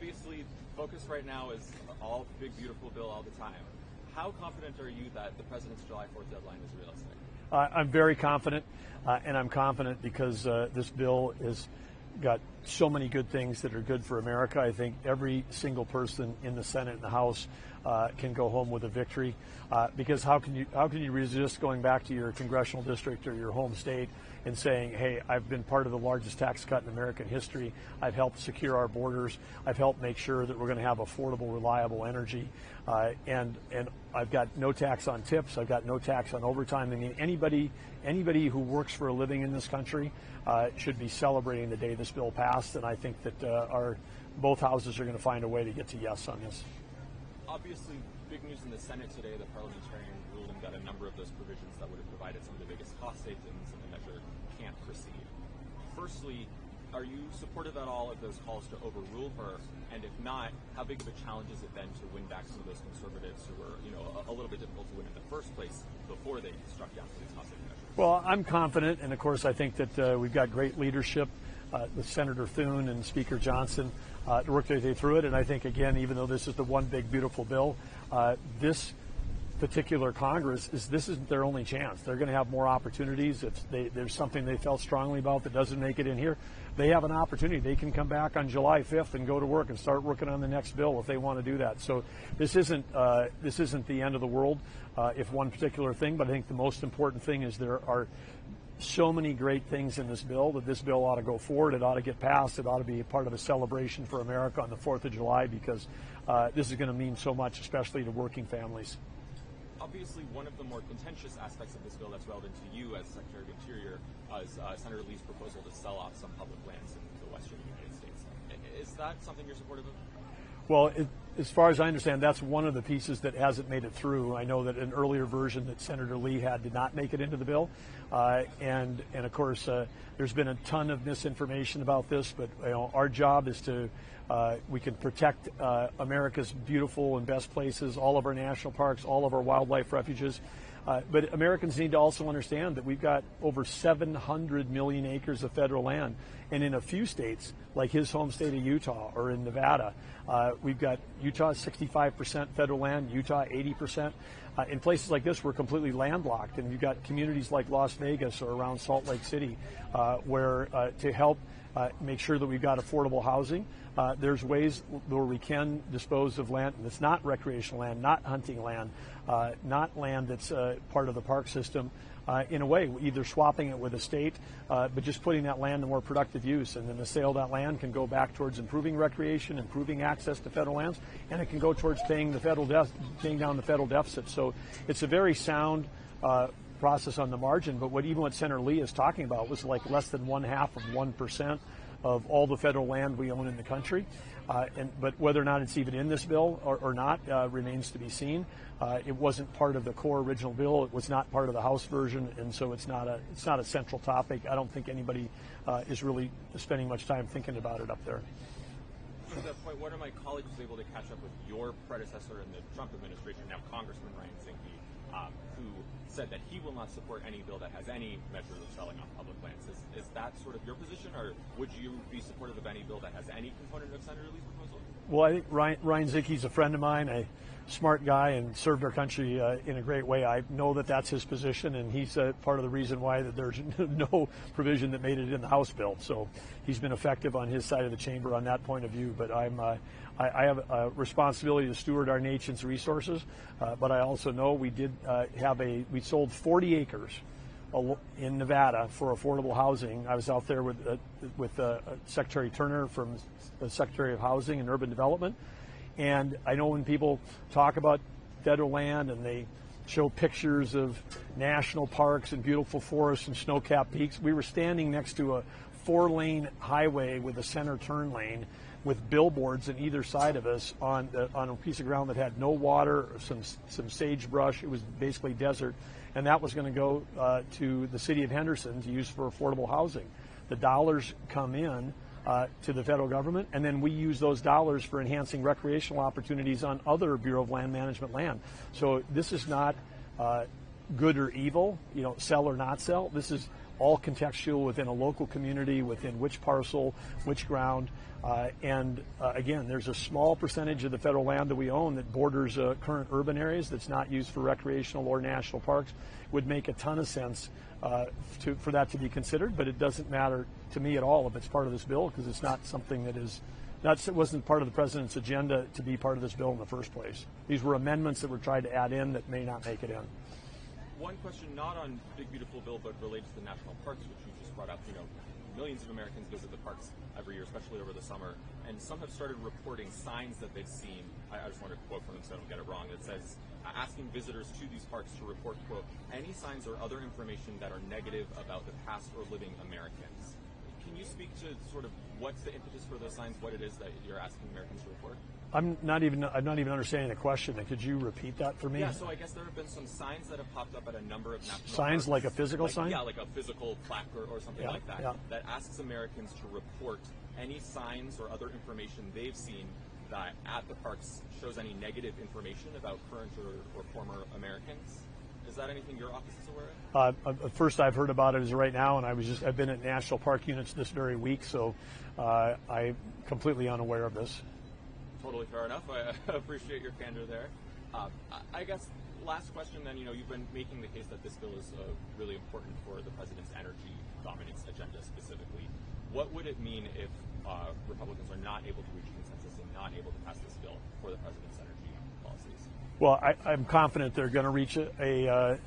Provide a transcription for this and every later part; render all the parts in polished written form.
Obviously, focus right now is all big, beautiful bill all the time. How confident are you that the president's July 4th deadline is realistic? I'm very confident, and I'm confident because this bill has got so many good things that are good for America. I think every single person in the Senate and the House can go home with a victory. Because how can you resist going back to your congressional district or your home state and saying, hey, I've been part of the largest tax cut in American history. I've helped secure our borders. I've helped make sure that we're going to have affordable, reliable energy. And I've got no tax on tips. I've got no tax on overtime. I mean, anybody who works for a living in this country should be celebrating the day this bill passed. And I think that both houses are going to find a way to get to yes on this. Obviously, big news in the Senate today, the parliamentarian ruling that a number of those provisions that would have provided some of the biggest cost savings in the measure can't proceed. Firstly, are you supportive at all of those calls to overrule her? And if not, how big of a challenge is it then to win back some of those conservatives who were, a little bit difficult to win in the first place before they struck down for these cost saving measures? Well, I'm confident, and of course, I think that we've got great leadership with Senator Thune and Speaker Johnson to work their way through it. And I think, again, even though this is the one big, beautiful bill, this particular Congress this isn't their only chance. They're going to have more opportunities. If there's something they felt strongly about that doesn't make it in here, they have an opportunity. They can come back on July 5th and go to work and start working on the next bill if they want to do that. So this isn't the end of the world if one particular thing, but I think the most important thing is there are so many great things in this bill that this bill ought to go forward. It ought to get passed. It ought to be a part of a celebration for America on the 4th of July because this is going to mean so much, especially to working families. Obviously, one of the more contentious aspects of this bill that's relevant to you as Secretary of Interior is Senator Lee's proposal to sell off some public lands in the western United States. Is that something you're supportive of? Well, as far as I understand, that's one of the pieces that hasn't made it through. I know that an earlier version that Senator Lee had did not make it into the bill. And of course, there's been a ton of misinformation about this, but our job is to we can protect America's beautiful and best places, all of our national parks, all of our wildlife refuges. But Americans need to also understand that we've got over 700 million acres of federal land. And in a few states, like his home state of Utah or in Nevada, we've got Utah 65% federal land, Utah 80%. In places like this, we're completely landlocked. And you've got communities like Las Vegas or around Salt Lake City where to help make sure that we've got affordable housing. There's ways where we can dispose of land that's not recreational land, not hunting land, not land that's part of the park system. In a way, either swapping it with a state, but just putting that land in more productive use. And then the sale of that land can go back towards improving recreation, improving access to federal lands, and it can go towards paying down the federal deficit. So it's a very sound process on the margin. But even what Senator Lee is talking about was like less than 0.5% of all the federal land we own in the country. But whether or not it's even in this bill or not remains to be seen. It wasn't part of the core original bill. It was not part of the House version, and so it's not a central topic. I don't think anybody is really spending much time thinking about it up there. To that point, one of my colleagues was able to catch up with your predecessor in the Trump administration, now Congressman Ryan Zinke, who said that he will not support any bill that has any measure of selling off public lands. Is that sort of your position, or would you be supportive of any bill that has any component of Senator Lee's proposal? Well, I think Ryan Zinke's a friend of mine, a smart guy, and served our country in a great way. I know that that's his position, and he's part of the reason why that there's no provision that made it in the House bill. So he's been effective on his side of the chamber on that point of view. But I have a responsibility to steward our nation's resources, but I also know we sold 40 acres in Nevada for affordable housing. I was out there with Secretary Turner from the Secretary of Housing and Urban Development, and I know when people talk about federal land and they show pictures of national parks and beautiful forests and snow-capped peaks, we were standing next to a 4-lane highway with a center turn lane with billboards on either side of us on a piece of ground that had no water, some sagebrush. It was basically desert, and that was going to go to the city of Henderson to use for affordable housing. The dollars come in to the federal government, and then we use those dollars for enhancing recreational opportunities on other Bureau of Land Management land. So this is not good or evil, sell or not sell. This is all contextual within a local community, within which parcel, which ground. Again, there's a small percentage of the federal land that we own that borders current urban areas that's not used for recreational or national parks. Would make a ton of sense for that to be considered, but it doesn't matter to me at all if it's part of this bill, because it's not something that is. It wasn't part of the president's agenda to be part of this bill in the first place. These were amendments that were tried to add in that may not make it in. One question, not on Big Beautiful Bill, but related to the national parks, which you just brought up. Millions of Americans visit the parks every year, especially over the summer, and some have started reporting signs that they've seen. I just want to quote from them so I don't get it wrong. It says, asking visitors to these parks to report, quote, any signs or other information that are negative about the past or living Americans. Can you speak to sort of what's the impetus for those signs, what it is that you're asking Americans to report? I'm not even understanding the question. Could you repeat that for me? Yeah, so I guess there have been some signs that have popped up at a number of national signs, parks, like a physical sign? Yeah, like a physical plaque or something like that, that asks Americans to report any signs or other information they've seen that at the parks shows any negative information about current or former Americans. Is that anything your office is aware of? First I've heard about it is right now, and I've been at national park units this very week, so I'm completely unaware of this. Totally fair enough. I appreciate your candor there. I guess last question then, you've been making the case that this bill is really important for the president's energy dominance agenda specifically. What would it mean if Republicans are not able to reach consensus and not able to pass this bill for the president's energy policies? Well, I'm confident they're going to reach a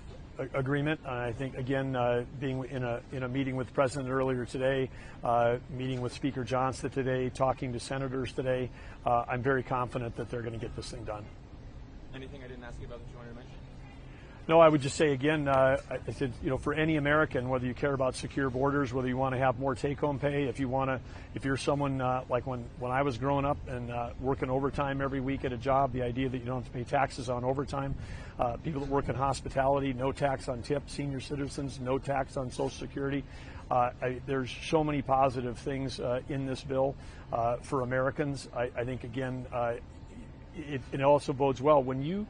agreement. I think, again, being in a meeting with the president earlier today, meeting with Speaker Johnson today, talking to senators today, I'm very confident that they're going to get this thing done. Anything I didn't ask you about that you wanted to mention? No, I would just say again, I said, for any American, whether you care about secure borders, whether you want to have more take-home pay, if you're someone like when I was growing up and working overtime every week at a job, the idea that you don't have to pay taxes on overtime, people that work in hospitality, no tax on tips, senior citizens, no tax on Social Security. There's so many positive things in this bill for Americans. I think again, it also bodes well when you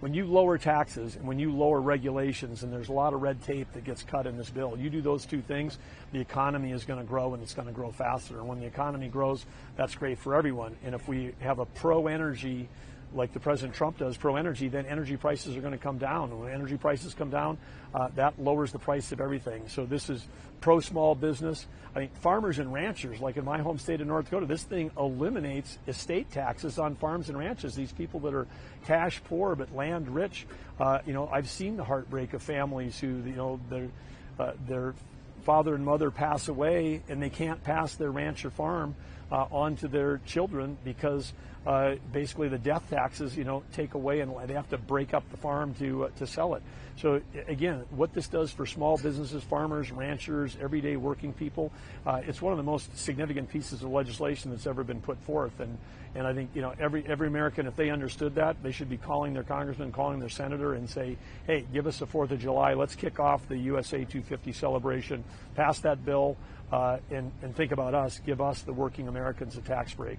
lower taxes and when you lower regulations, and there's a lot of red tape that gets cut in this bill, you do those two things, the economy is going to grow, and it's going to grow faster. And when the economy grows, that's great for everyone. And if we have a pro-energy, like the President Trump does, pro-energy, then energy prices are going to come down. And when energy prices come down, that lowers the price of everything. So this is pro-small business. I mean, farmers and ranchers, like in my home state of North Dakota, this thing eliminates estate taxes on farms and ranches. These people that are cash poor but land rich, I've seen the heartbreak of families who, their father and mother pass away and they can't pass their ranch or farm on to their children because basically the death taxes, take away, and they have to break up the farm to sell it. So again, what this does for small businesses, farmers, ranchers, everyday working people, it's one of the most significant pieces of legislation that's ever been put forth. And I think every American, if they understood that, they should be calling their congressman, calling their senator, and say, hey, give us the 4th of July. Let's kick off the USA 250 celebration. Pass that bill, and think about us. Give us, the working Americans, a tax break.